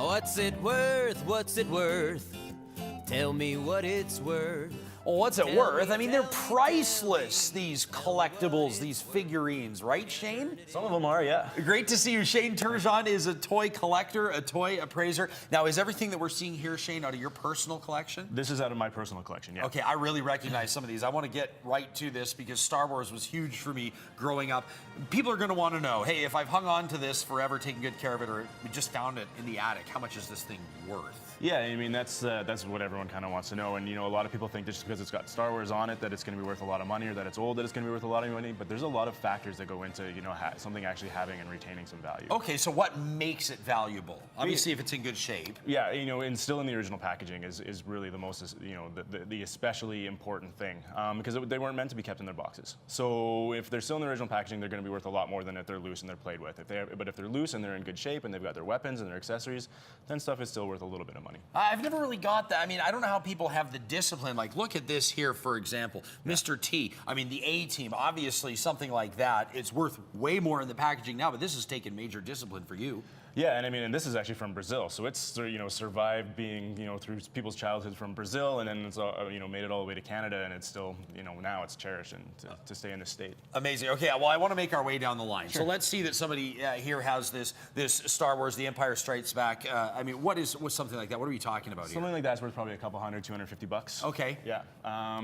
What's it worth? What's it worth? Tell me what it's worth. Well, what's it worth? I mean, they're priceless, these collectibles, these figurines, right, Shane? Some of them are, yeah. Great to see you. Shane Turgeon is a toy collector, a toy appraiser. Now, is everything that we're seeing here, Shane, out of your personal collection? This is out of my personal collection, yeah. Okay, I really recognize some of these. I want to get right to this because Star Wars was huge for me growing up. People are going to want to know, hey, if I've hung on to this forever, taking good care of it, or we just found it in the attic, how much is this thing worth? Yeah, I mean, that's what everyone kind of wants to know. And, you know, a lot of people think just because it's got Star Wars on it that it's going to be worth a lot of money, or that it's old that it's going to be worth a lot of money. But there's a lot of factors that go into, you know, something actually having and retaining some value. Okay, so what makes it valuable? Obviously, if it's in good shape. Yeah, you know, and still in the original packaging is really the most, you know, the especially important thing, because they weren't meant to be kept in their boxes. So if they're still in the original packaging, they're going to be worth a lot more than if they're loose and they're played with. But if they're loose and they're in good shape and they've got their weapons and their accessories, then stuff is still worth a little bit of money. I've never really got that. I mean, I don't know how people have the discipline. Like, look at this here, for example, Mr. T. I mean, the A-Team, obviously something like that, it's worth way more in the packaging now, but this has taken major discipline for you. Yeah, and I mean, and this is actually from Brazil, so it's, you know, survived being, you know, through people's childhoods from Brazil, and then it's, you know, made it all the way to Canada, and it's still, you know, now it's cherished and to stay in this state. Amazing. Okay, well, I want to make our way down the line. Sure. So let's see that somebody here has this Star Wars, The Empire Strikes Back. I mean, what's something like that? What are we talking about here? Something like that's worth probably a couple $100, $250. Okay. Yeah.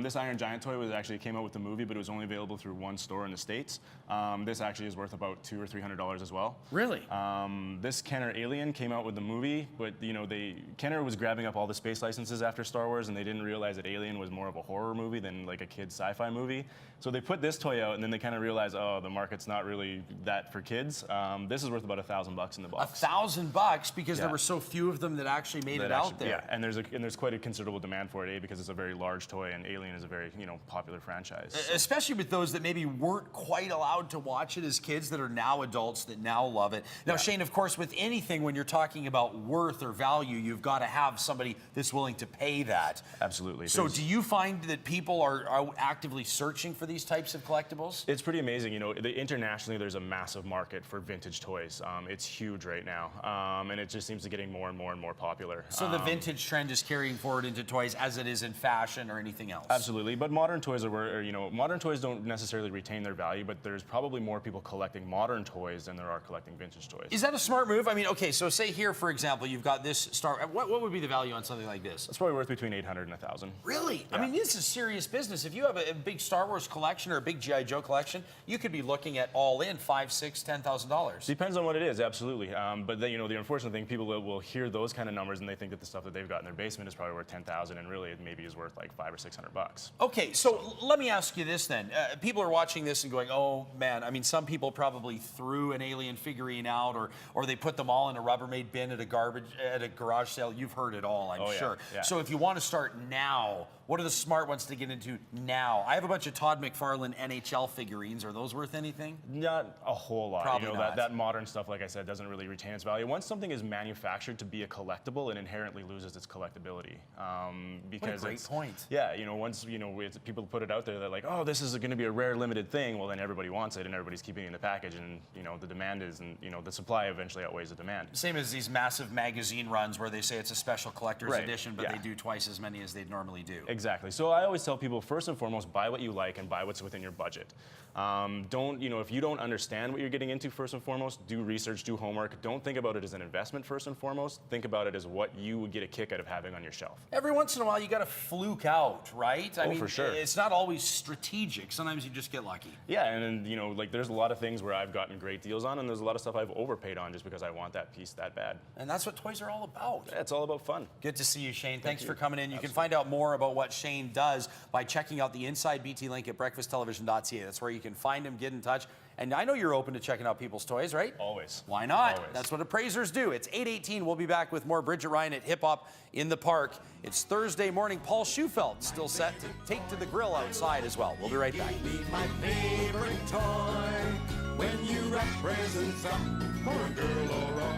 This Iron Giant toy came out with the movie, but it was only available through one store in the States. This actually is worth about $200 or $300 as well. Really? This Kenner Alien came out with the movie, but you know, Kenner was grabbing up all the space licenses after Star Wars, and they didn't realize that Alien was more of a horror movie than like a kid's sci-fi movie. So they put this toy out, and then they kind of realized, oh, the market's not really that for kids. This is worth about $1,000 in the box. $1,000 because there were so few of them that actually made it out there. Yeah, and there's quite a considerable demand for it, because it's a very large toy, and Alien is a very, you know, popular franchise. So. Especially with those that maybe weren't quite allowed to watch it as kids that are now adults that now love it. Now, Shane, of course, with anything, when you're talking about worth or value, you've got to have somebody that's willing to pay that. Absolutely. So do you find that people are actively searching for these types of collectibles? It's pretty amazing. You know, internationally, there's a massive market for vintage toys. It's huge right now, and it just seems to be getting more and more and more popular. So the vintage trend is carrying forward into toys as it is in fashion or anything else? Absolutely, but modern toys modern toys don't necessarily retain their value, but there's probably more people collecting modern toys than there are collecting vintage toys. Is that a smart move? I mean, okay, so say here, for example, you've got this what would be the value on something like this? It's probably worth between $800 and $1,000. Really? Yeah. I mean, this is serious business. If you have a big Star Wars collection or a big G.I. Joe collection, you could be looking at all in $5,000, $6,000, $10,000. Depends on what it is, absolutely. But then, you know, the unfortunate thing, people will hear those kind of numbers and they think that the stuff that they've got in their basement is probably worth $10,000, and really it maybe is worth like $500 or $600. Okay, so let me ask you this then. People are watching this and going, oh man, I mean, some people probably threw an Alien figurine out, or they put them all in a Rubbermaid bin at a garage sale. You've heard it all, I'm sure. Yeah. So if you want to start now, what are the smart ones to get into now? I have a bunch of Todd McFarlane NHL figurines. Are those worth anything? Not a whole lot. Probably you know, not. That modern stuff, like I said, doesn't really retain its value. Once something is manufactured to be a collectible, it inherently loses its collectability. Because what a great point. Yeah, you know, once people put it out there, they're like, oh, this is going to be a rare, limited thing. Well, then everybody wants it, and everybody's keeping it in the package, and you know, the demand is, and you know, the supply eventually outweighs the demand. Same as these massive magazine runs where they say it's a special collector's edition, but they do twice as many as they'd normally do. Exactly. So I always tell people, first and foremost, buy what you like and buy what's within your budget. If you don't understand what you're getting into, first and foremost, do research, do homework. Don't think about it as an investment, first and foremost. Think about it as what you would get a kick out of having on your shelf. Every once in a while, you got to fluke out, right? I mean, for sure. It's not always strategic. Sometimes you just get lucky. Yeah, and you know, like there's a lot of things where I've gotten great deals on, and there's a lot of stuff I've overpaid on just because I want that piece that bad. And that's what toys are all about. Yeah, it's all about fun. Good to see you, Shane. Thanks for coming in. You can find out more about what Shane does by checking out the Inside BT link at breakfasttelevision.ca. That's where you can find him, get in touch. And I know you're open to checking out people's toys, right? Always. Why not? Always. That's what appraisers do. It's 8:18. We'll be back with more Bridget Ryan at Hip Hop in the Park. It's Thursday morning. Paul Schufeld still set to take to the grill outside as well. We'll be right back. Be my favorite toy when you wrap presents up for a girl or a